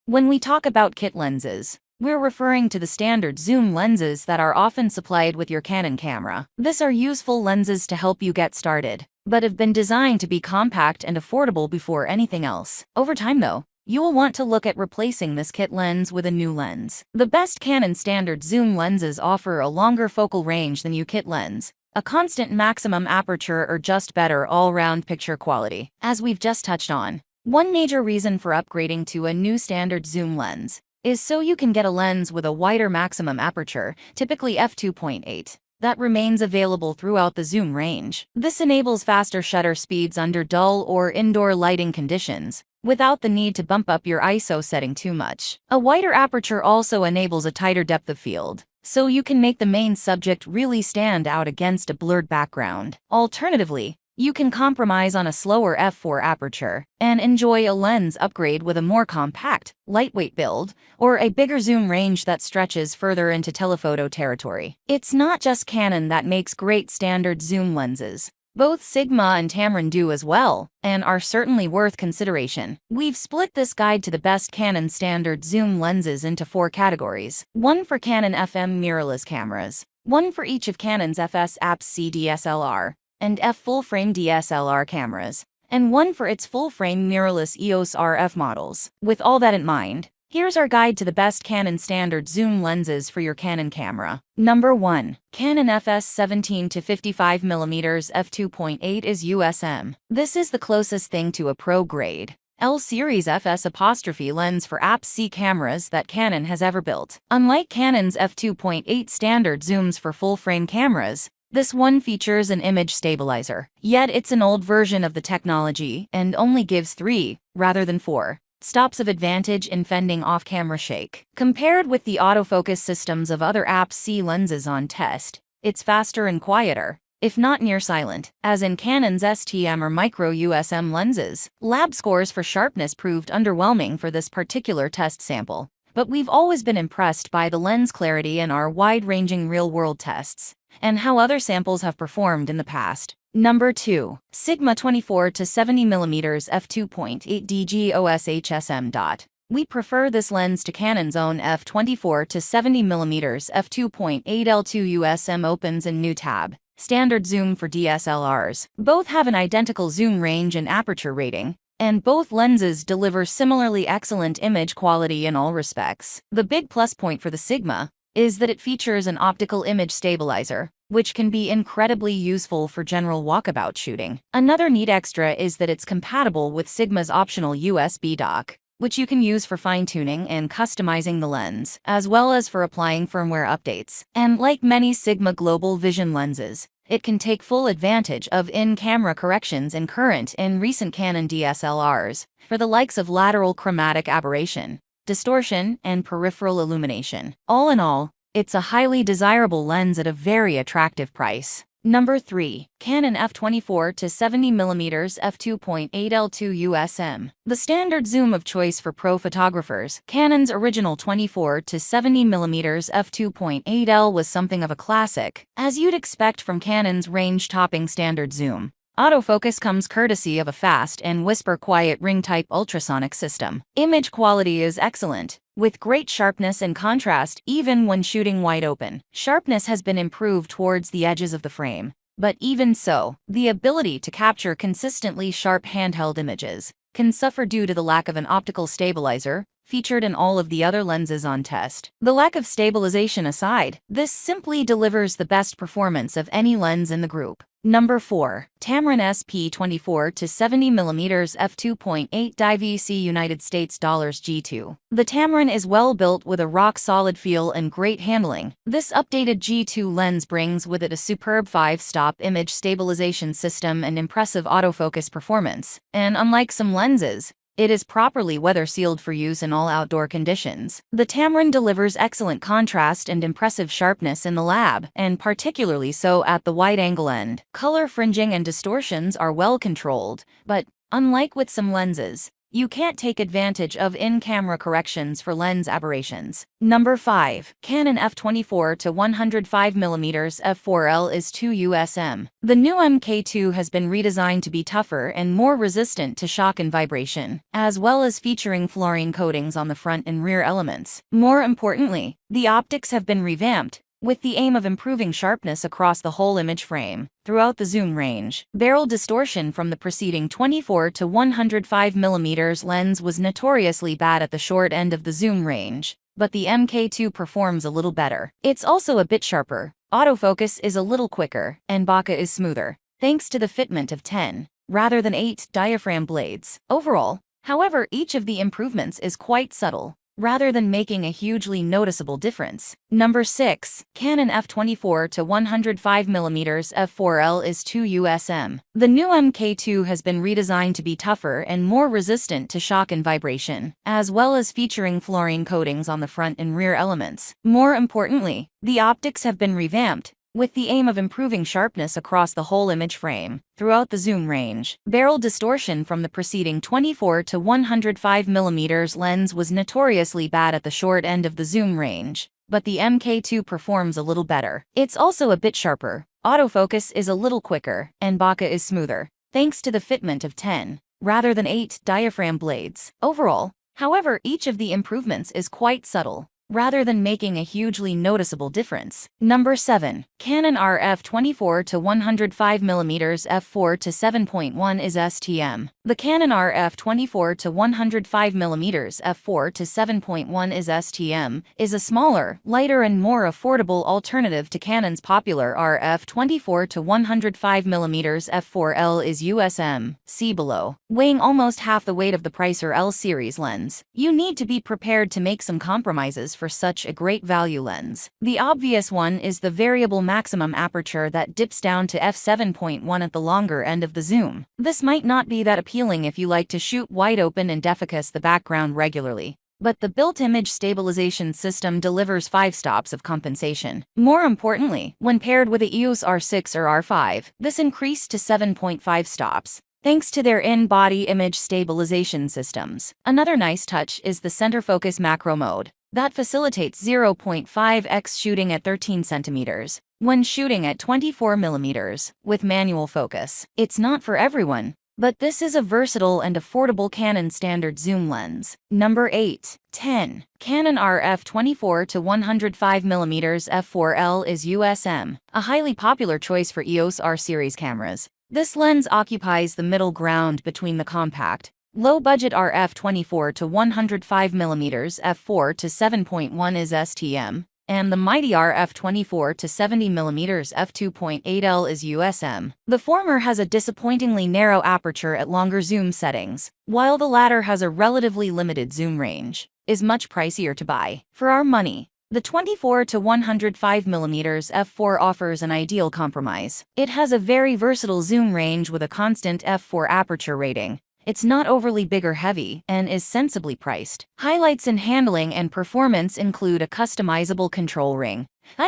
When we talk about kit lenses, we're referring to the standard zoom lenses that are often supplied with your Canon camera. These are useful lenses to help you get started, but have been designed to be compact and affordable before anything else. Over time though, you will want to look at replacing this kit lens with a new lens. The best Canon standard zoom lenses offer a longer focal range than your kit lens, a constant maximum aperture, or just better all-round picture quality. As we've just touched on, one major reason for upgrading to a new standard zoom lens is so you can get a lens with a wider maximum aperture, typically f2.8, that remains available throughout the zoom range. This enables faster shutter speeds under dull or indoor lighting conditions, without the need to bump up your ISO setting too much. A wider aperture also enables a tighter depth of field, so you can make the main subject really stand out against a blurred background. Alternatively, you can compromise on a slower f4 aperture and enjoy a lens upgrade with a more compact, lightweight build, or a bigger zoom range that stretches further into telephoto territory. It's not just Canon that makes great standard zoom lenses. Both Sigma and Tamron do as well, and are certainly worth consideration. We've split this guide to the best Canon standard zoom lenses into 4 categories. One for Canon FM mirrorless cameras, one for each of Canon's FS APS-C DSLR and F full-frame DSLR cameras, and one for its full-frame mirrorless EOS RF models. With all that in mind, here's our guide to the best Canon standard zoom lenses for your Canon camera. Number 1. Canon FS 17 to 55mm f2.8 IS USM. This is the closest thing to a pro-grade L-series FS apostrophe lens for APS-C cameras that Canon has ever built. Unlike Canon's f2.8 standard zooms for full-frame cameras, this one features an image stabilizer. Yet it's an old version of the technology and only gives 3, rather than 4, stops of advantage in fending off-camera shake. Compared with the autofocus systems of other APS-C lenses on test, it's faster and quieter, if not near silent, as in Canon's STM or micro USM lenses. Lab scores for sharpness proved underwhelming for this particular test sample, but we've always been impressed by the lens clarity in our wide-ranging real-world tests, and how other samples have performed in the past. Number 2. Sigma 24 to 70mm f2.8 DG OS HSM. We prefer this lens to Canon's own f24 to 70mm f2.8 L2 USM opens in new tab, standard zoom for DSLRs. Both have an identical zoom range and aperture rating, and both lenses deliver similarly excellent image quality in all respects. The big plus point for the Sigma is that it features an optical image stabilizer, which can be incredibly useful for general walkabout shooting. Another neat extra is that it's compatible with Sigma's optional USB dock, which you can use for fine-tuning and customizing the lens, as well as for applying firmware updates. And like many Sigma Global Vision lenses, it can take full advantage of in-camera corrections in current and recent Canon DSLRs for the likes of lateral chromatic aberration, distortion, and peripheral illumination. All in all, it's a highly desirable lens at a very attractive price. Number 3. Canon f24 to 70mm f2.8 L2 USM. The standard zoom of choice for pro photographers, Canon's original 24 to 70mm f2.8 L was something of a classic, as you'd expect from Canon's range-topping standard zoom. Autofocus comes courtesy of a fast and whisper-quiet ring-type ultrasonic system. Image quality is excellent, with great sharpness and contrast even when shooting wide open. Sharpness has been improved towards the edges of the frame, but even so, the ability to capture consistently sharp handheld images can suffer due to the lack of an optical stabilizer, featured in all of the other lenses on test. The lack of stabilization aside, this simply delivers the best performance of any lens in the group. Number 4. Tamron SP 24 to 70mm f2.8 VC USD G2. The Tamron is well built with a rock-solid feel and great handling. This updated G2 lens brings with it a superb 5-stop image stabilization system and impressive autofocus performance. And unlike some lenses, it is properly weather-sealed for use in all outdoor conditions. The Tamron delivers excellent contrast and impressive sharpness in the lab, and particularly so at the wide-angle end. Color fringing and distortions are well controlled, but, unlike with some lenses, you can't take advantage of in-camera corrections for lens aberrations. Number 5. Canon f/24 to 105mm f4L IS II USM. The new MK2 has been redesigned to be tougher and more resistant to shock and vibration, as well as featuring fluorine coatings on the front and rear elements. More importantly, the optics have been revamped, with the aim of improving sharpness across the whole image frame. Throughout the zoom range, barrel distortion from the preceding 24 to 105mm lens was notoriously bad at the short end of the zoom range, but the MK2 performs a little better. It's also a bit sharper, autofocus is a little quicker, and bokeh is smoother, thanks to the fitment of 10, rather than 8, diaphragm blades. Overall, however, each of the improvements is quite subtle, rather than making a hugely noticeable difference. Number 6. Canon f/24 to 105mm f4L IS II USM. The new MK2 has been redesigned to be tougher and more resistant to shock and vibration, as well as featuring fluorine coatings on the front and rear elements. More importantly, the optics have been revamped, with the aim of improving sharpness across the whole image frame. Throughout the zoom range, barrel distortion from the preceding 24 to 105mm lens was notoriously bad at the short end of the zoom range, but the MK2 performs a little better. It's also a bit sharper, autofocus is a little quicker, and bokeh is smoother, thanks to the fitment of 10, rather than 8, diaphragm blades. Overall, however, each of the improvements is quite subtle, rather than making a hugely noticeable difference. Number 7. Canon RF 24 to 105mm f4 to 7.1 IS STM. The Canon RF 24 to 105mm f4 to 7.1 IS STM is a smaller, lighter and more affordable alternative to Canon's popular RF 24 to 105mm f4L IS USM, see below. Weighing almost half the weight of the Pricer L series lens, you need to be prepared to make some compromises for such a great value lens. The obvious one is the variable maximum aperture that dips down to f7.1 at the longer end of the zoom. This might not be that appealing if you like to shoot wide open and defocus the background regularly, but the built image stabilization system delivers 5 stops of compensation. More importantly, when paired with a EOS R6 or R5, this increased to 7.5 stops, thanks to their in-body image stabilization systems. Another nice touch is the center focus macro mode that facilitates 0.5x shooting at 13 centimeters when shooting at 24mm with manual focus. It's not for everyone, but this is a versatile and affordable Canon standard zoom lens. Number 8. 10. Canon RF 24 to 105mm f4L IS USM, a highly popular choice for EOS R series cameras. This lens occupies the middle ground between the compact, low-budget RF 24 to 105mm f4 to 7.1 IS STM, and the mighty RF 24 to 70mm f2.8L IS USM. The former has a disappointingly narrow aperture at longer zoom settings, while the latter has a relatively limited zoom range, is much pricier to buy. For our money, the 24 to 105mm f4 offers an ideal compromise. It has a very versatile zoom range with a constant f4 aperture rating. It's not overly big or heavy, and is sensibly priced. Highlights in handling and performance include a customizable control ring,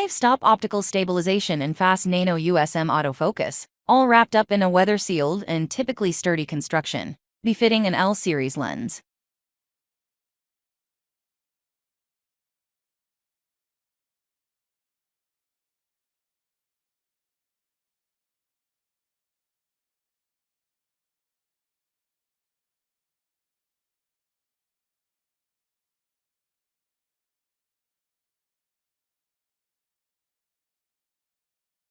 stop optical stabilization and fast nano USM autofocus, all wrapped up in a weather-sealed and typically sturdy construction, befitting an L-series lens.